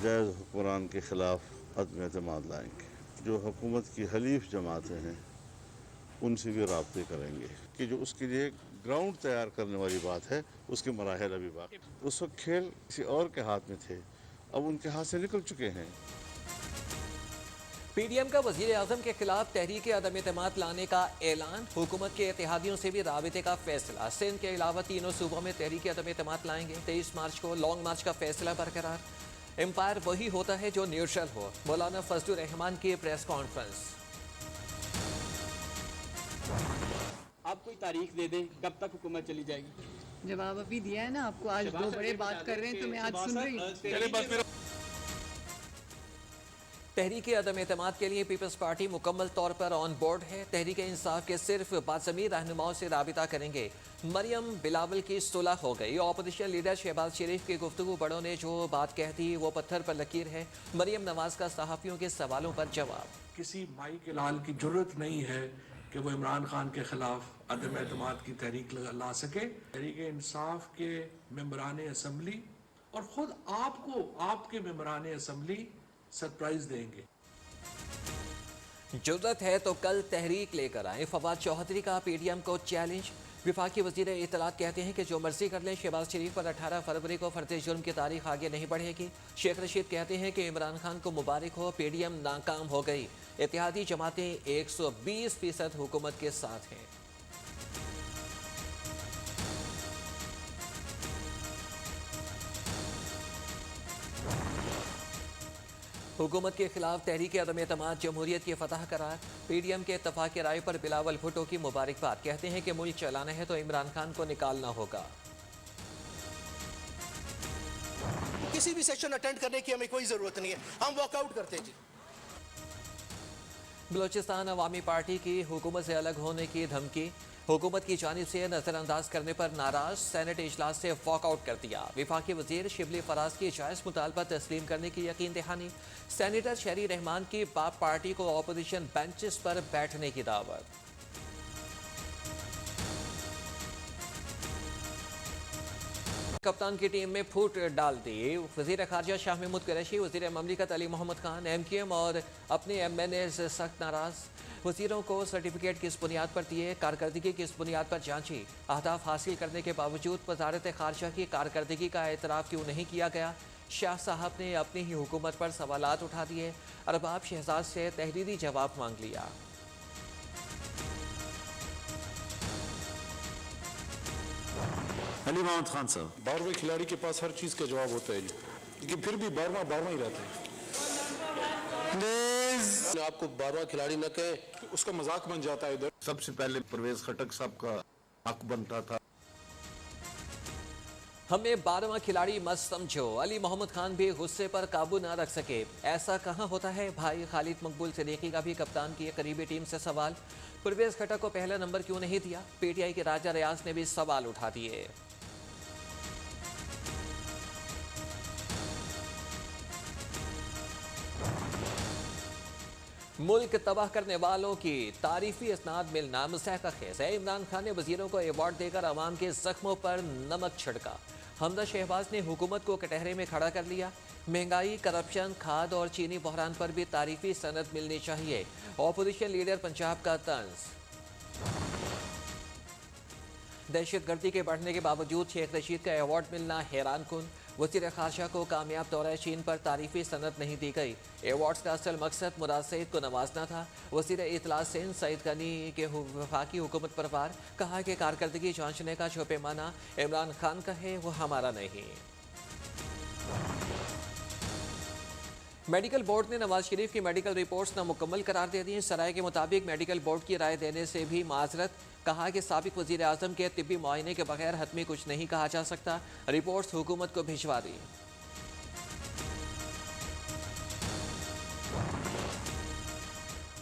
जायज़ हुक्मरान के ख़िलाफ़ अदम एतमाद लाएंगे। जो हुकूमत की हलीफ जमातें हैं उनसे भी राब्ते करेंगे कि जो उसके लिए ग्राउंड तैयार करने वाली बात है उसके मराहल अभी बाकी। उस वक्त खेल किसी और के हाथ में थे, अब उनके हाथ से निकल चुके हैं। पीडीएम का वजीर आजम के खिलाफ तहरीक अदम एतमाद लाने का ऐलान, हुकूमत के इत्तेहादियों से भी राबिते का फैसला। सिंध के अलावा तीनों सूबों में तहरीक अदम एतमाद लाएंगे। 23 मार्च को लॉन्ग मार्च का फैसला बरकरार। एम्पायर वही होता है जो न्यूट्रल हो। मौलाना फजलुर रहमान की प्रेस कॉन्फ्रेंस। आप कोई तारीख दे दें कब तक हुकूमत चली जाएगी? जवाब अभी दिया है ना आपको। आज दो बड़े बात कर रहे हैं तो मैं आज सुन रही हूँ। तहरीक अदम एतमाद के लिए पीपल्स पार्टी मुकम्मल तौर पर ऑन बोर्ड है। तहरीक इंसाफ के सिर्फ बाज़मी रहनुमाओं से राबिता करेंगे। मरियम बिलावल की सुलह हो गई। ऑपोजिशन लीडर शहबाज शरीफ की गुफ्तगू बड़ों ने जो बात कह दी वो पत्थर पर लकीर है। मरियम नवाज का सहाफ़ियों के सवालों पर जवाब। किसी माई के लाल की जरूरत नहीं है कि वो इमरान खान के खिलाफ अदम एतमाद की तहरीक ला सके। तहरीक इंसाफ के मेंबरान असम्बली और खुद आपको आपके मेंबरान असम्बली सरप्राइज देंगे। जरूरत है तो कल तहरीक लेकर आए। फवाद चौधरी का पीडीएम को चैलेंज। विफाकी वजीर इत्तलात कहते हैं कि जो मर्जी कर लें, शहबाज शरीफ पर 18 फरवरी को फर्द जुर्म की तारीख आगे नहीं बढ़ेगी। शेख रशीद कहते हैं कि इमरान खान को मुबारक हो, पीडीएम नाकाम हो गई। इत्तेहादी जमातें 120% हुकूमत के साथ हैं। हुकूमत के खिलाफ तहरीक अदम एतमाद जमहूरियत की फतह करार। पीडीएम के इत्तफाक राय पर बिलावल भुट्टो की मुबारकबाद। कहते हैं कि मुल्क चलाना है तो इमरान खान को निकालना होगा। किसी भी सेशन अटेंड करने की हमें कोई जरूरत नहीं है, हम वॉकआउट करते हैं जी। बलोचिस्तान अवामी पार्टी की हुकूमत से अलग होने की धमकी। हुकूमत की जानिब से नजरअंदाज करने पर नाराज, सेनेट इजलास से वॉकआउट कर दिया। विफाकी वजीर शिबली फराज की जायज़ मुतालबा तस्लीम करने की यकीन दहानी। सेनेटर शहरी रहमान की बाप पार्टी को अपोजिशन बेंचेस पर बैठने की दावत। कप्तान की टीम में फूट डाल दी। वजीर खारजा शाह महमूद कुरैशी, वजीर ममलिकत अली मोहम्मद खान एमक्यूएम और अपने एमएनए से सख्त नाराज। वजीरों को सर्टिफिकेट किस बुनियाद पर दिए, कारकर्दगी किस बुनियाद पर जांची। अहदाफ हासिल करने के बावजूद वजारत खारजा की कारकर्दगी का एतराफ़ क्यों नहीं किया गया। शाह साहब ने अपनी ही हुकूमत पर सवालात उठा दिए। अरबाब शहजाद से तहरीरी जवाब मांग लिया। अली मोहम्मद खान साहब, 12वें खिलाड़ी के पास हर चीज का जवाब होता है, लेकिन फिर भी 12वां ही रहता है। प्लीज आपको 12वां खिलाड़ी न कहे, उसका मजाक बन जाता है इधर। सबसे पहले परवेज खटक साहब का हक बनता था। हमें 12वां खिलाड़ी मत समझो। अली मोहम्मद खान भी गुस्से पर काबू ना रख सके। ऐसा कहाँ होता है। भाई खालिद मकबूल सिद्दीकी का भी कप्तान की करीबी टीम से सवाल। परवेज खटक को पहला नंबर क्यों नहीं दिया। पीटीआई के राजा रियाज ने भी सवाल उठा दिए। मुल्क तबाह करने वालों की तारीफी इसनाद मिलना मुस्तहक़ है। इमरान खान ने वजीरों को अवार्ड देकर अवाम के जख्मों पर नमक छिड़का। हमजा शहबाज ने हुकूमत को कटहरे में खड़ा कर लिया। महंगाई, करप्शन, खाद और चीनी बहरान पर भी तारीफी सनद मिलनी चाहिए। ऑपोजिशन लीडर पंजाब का तंज। दहशतगर्दी के बढ़ने के बावजूद शेख रशीद का अवार्ड मिलना हैरान कुन। वज़ीर खारजा को कामयाब दौरा चीन पर तारीफी सनद नहीं दी गई। अवार्ड्स का असल मकसद मुराद सईद को नवाजना था। वज़ीर इत्तलात सिंध सईद गनी के वफाकी हुकूमत पर वार। कहा कि कारकर्दगी जांचने का जो पैमाना इमरान खान का है वो हमारा नहीं। मेडिकल बोर्ड ने नवाज शरीफ की मेडिकल रिपोर्ट्स नामुकम्मल करार दे दी। सराय के मुताबिक मेडिकल बोर्ड की राय देने से भी माजरत। कहा कि साबिक वजीर आजम के तिब्बी मुआयने के बगैर हतमी कुछ नहीं कहा जा सकता। रिपोर्ट्स हुकूमत को भिजवा दी।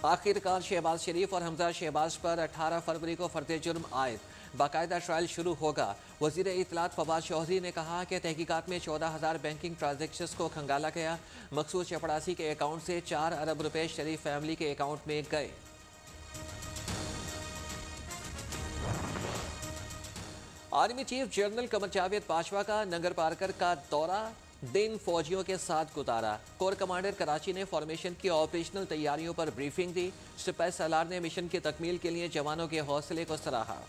आखिरकार शहबाज शरीफ और हमजा शहबाज पर 18 फरवरी को फर्द जुर्म आयद। बाकायदा ट्रायल शुरू होगा। वजीर इत्तलात फवाद चौधरी ने कहा कि तहकीकात में 14,000 बैंकिंग ट्रांजेक्शंस को खंगाला गया। मकसूद चपड़ासी के अकाउंट से 4 अरब रुपए शरीफ फैमिली के अकाउंट में गए। Army chief general Qamar Javed Bajwa का नंगर पारकर का दौरा। दिन फौजियों के साथ गुजारा। कोर कमांडर कराची ने फॉर्मेशन की ऑपरेशनल तैयारियों पर ब्रीफिंग दी। सिपाही सालार ने मिशन की तकमील के लिए जवानों के हौसले को सराहा।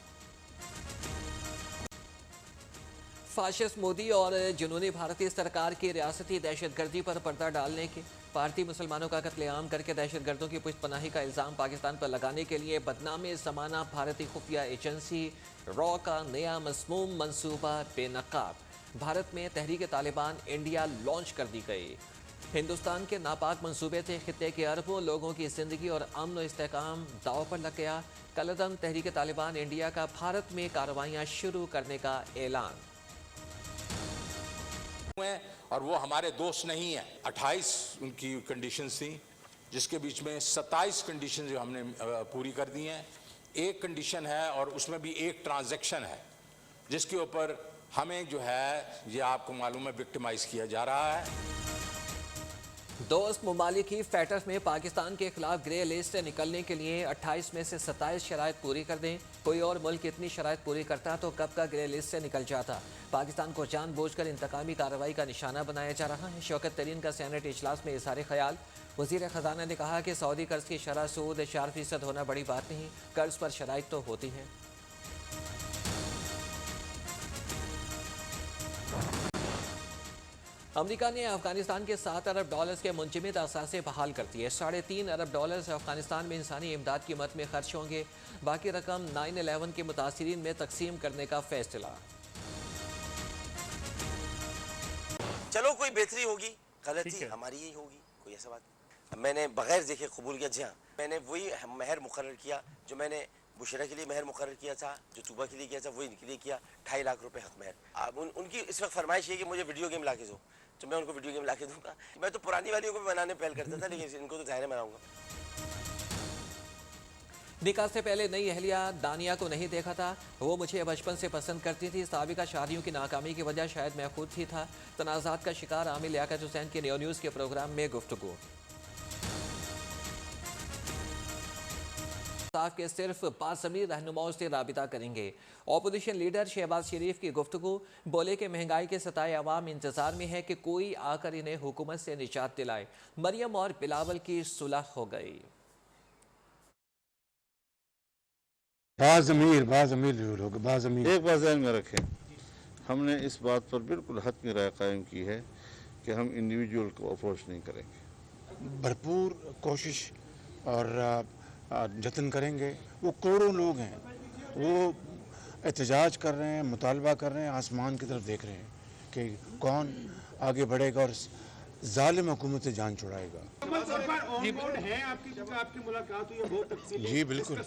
फाशिस्ट मोदी और जुनूनी भारतीय सरकार की रियासती दहशतगर्दी पर पर्दा डालने के भारतीय मुसलमानों का कत्लेआम करके दहशतगर्दों की पुष्टपनाही का इल्ज़ाम पाकिस्तान पर लगाने के लिए बदनामे ज़माना भारतीय खुफिया एजेंसी रॉ का नया मसमूम मंसूबा बेनकाब। भारत में तहरीक तालिबान इंडिया लॉन्च कर दी गई। हिंदुस्तान के नापाक मंसूबे से खित्ते के अरबों लोगों की जिंदगी और अमन व इस्तेकाम दाव पर लग गया। कलदम तहरीक तालिबान इंडिया का भारत में कार्रवाइयाँ शुरू करने का ऐलान। और वो हमारे दोस्त नहीं है। 28 उनकी कंडीशंस थी, जिसके बीच में 27 कंडीशन जो हमने पूरी कर दी हैं। एक कंडीशन है और उसमें भी एक ट्रांजैक्शन है जिसके ऊपर हमें जो है ये आपको मालूम है विक्टिमाइज किया जा रहा है। दोस्त ममालिक की फैटर्स में पाकिस्तान के खिलाफ ग्रे लिस्ट से निकलने के लिए 28 में से 27 शराइत पूरी कर दें। कोई और मुल्क इतनी शराइत पूरी करता तो कब का ग्रे लिस्ट से निकल जाता। पाकिस्तान को जानबूझकर इंतकामी कार्रवाई का निशाना बनाया जा रहा है। शौकत तरीन का सेनेट इजलास में इज़हार ख्याल। वज़ीर ख़जाना ने कहा कि सऊदी कर्ज की शरह सूद 4% होना बड़ी बात नहीं, कर्ज पर शराइत तो होती हैं। अमेरिका ने अफगानिस्तान के $7 अरब के मुंजमद असासे बहाल कर दिए। $3.5 अरब अफगानिस्तान में इंसानी इमदाद की मद में खर्च होंगे। बाकी रकम 9/11 के मुतासिरीन में तकसीम करने का फैसला। चलो कोई बेहतरी होगी, गलती हमारी ही होगी, कोई ऐसा बात नहीं। मैंने बगैर देखे कबूल किया। जी हाँ, मैंने वही महर मुकर्रर किया जो मैंने बुशरा के लिए महर मुकर्रर किया था, जो तूबा के लिए किया था, वही इनके लिए किया। 2.5 लाख रुपए हक महर। अब उनकी इस वक्त फरमाइश है कि मुझे वीडियो गेम ला के दो, तो मैं उनको वीडियो गेम ला के दूंगा। मैं तो पुरानी वालियों को भी बनाने पहल करता था, लेकिन इनको तो ज़ाहिर बनाऊंगा। निकाह से पहले नई अहलिया दानिया को नहीं देखा था। वो मुझे बचपन से पसंद करती थी। साबिका शादियों की नाकामी की वजह शायद मैं खुद ही था। तनाज़ात का शिकार आमिर लियाकत हुसैन के न्यूज़ के प्रोग्राम में गुफ्तगू। साफ के सिर्फ बासमी रहनुमाओं से राबिता करेंगे। ऑपोजिशन लीडर शहबाज शरीफ की गुफ्तगू। बोले कि महंगाई के सताए अवाम इंतजार में है कि कोई आकर इन्हें हुकूमत से निजात दिलाए। मरियम और बिलावल की सुलह हो गई। एक बात ध्यान में रखें, हमने इस बात पर बिल्कुल हतमी राय कायम की है कि हम इंडिविजुअल को अप्रोच नहीं करेंगे। भरपूर कोशिश और जतन करेंगे। वो करोड़ों लोग हैं, वो एहतजाज कर रहे हैं, मुतालबा कर रहे हैं, आसमान की तरफ देख रहे हैं कि कौन आगे बढ़ेगा और जालिम हुकूमत से जान छुड़ाएगा। जी बिल्कुल,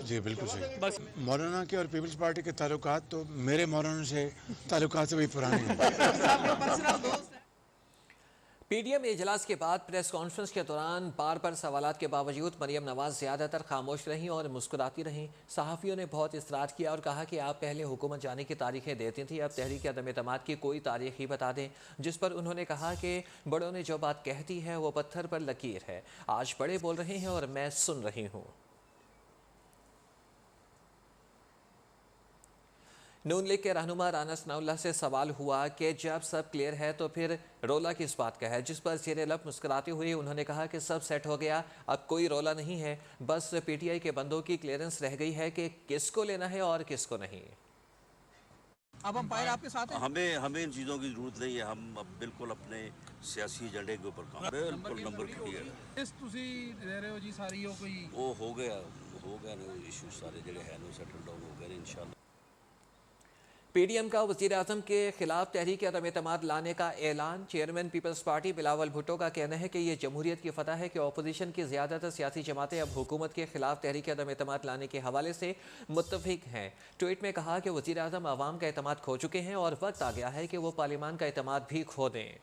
जी बिल्कुल सही। मौलाना के और पीपल्स पार्टी के ताल्लुकात तो मेरे मौलाना से ताल्लुकात से भी पुराने हैं। पीडीएम इजलास के बाद प्रेस कॉन्फ्रेंस के दौरान बार बार सवालात के बावजूद मरियम नवाज ज़्यादातर खामोश रहीं और मुस्कुराती रहीं। सहाफ़ियों ने बहुत इसरार किया और कहा कि आप पहले हुकूमत जाने की तारीखें देती थी, अब तहरीक अदम एतमाद की कोई तारीख ही बता दें। जिस पर उन्होंने कहा कि बड़ों ने जो बात कह दी है वो पत्थर पर लकीर है। आज बड़े बोल रहे हैं और मैं सुन रही हूँ। नून लीग के रहनुमा राना सनाउल्लाह से सवाल हुआ कि जब सब क्लियर है तो फिर रोला किस बात का है, जिस पर ज़ेरे लब मुस्कुराते हुए उन्होंने कहा कि सब सेट हो गया, अब कोई रोला नहीं है, बस पीटीआई के बंदों की क्लियरेंस रह गई है कि किसको लेना है और किसको नहीं। अब अंपायर आपके साथ हैं? हमें इन चीज़ों की जरूरत नहीं है। हम अब बिल्कुल अपने सियासी एजेंडे के ऊपर काम बिल्कुल नंबर क्लियर है। वो हो गया ना इशू सारे जड़े हैं नो सेटल्ड हो गए इंशाल्लाह। पीडीएम का वज़ीर आज़म के खिलाफ तहरीक अदम एतमाद लाने का ऐलान। चेयरमैन पीपल्स पार्टी बिलावल भुट्टो का कहना है कि ये जमहूरियत की फतह है कि अपोजिशन की ज़्यादातर सियासी जमातें अब हुकूमत के खिलाफ तहरीक अदम एतमाद लाने के हवाले से मुत्तफिक हैं। ट्वीट में कहा कि वज़ीर आज़म आवाम का एतमाद खो चुके हैं और वक्त आ गया है कि वो पार्लियामान का एतमाद भी खो दें।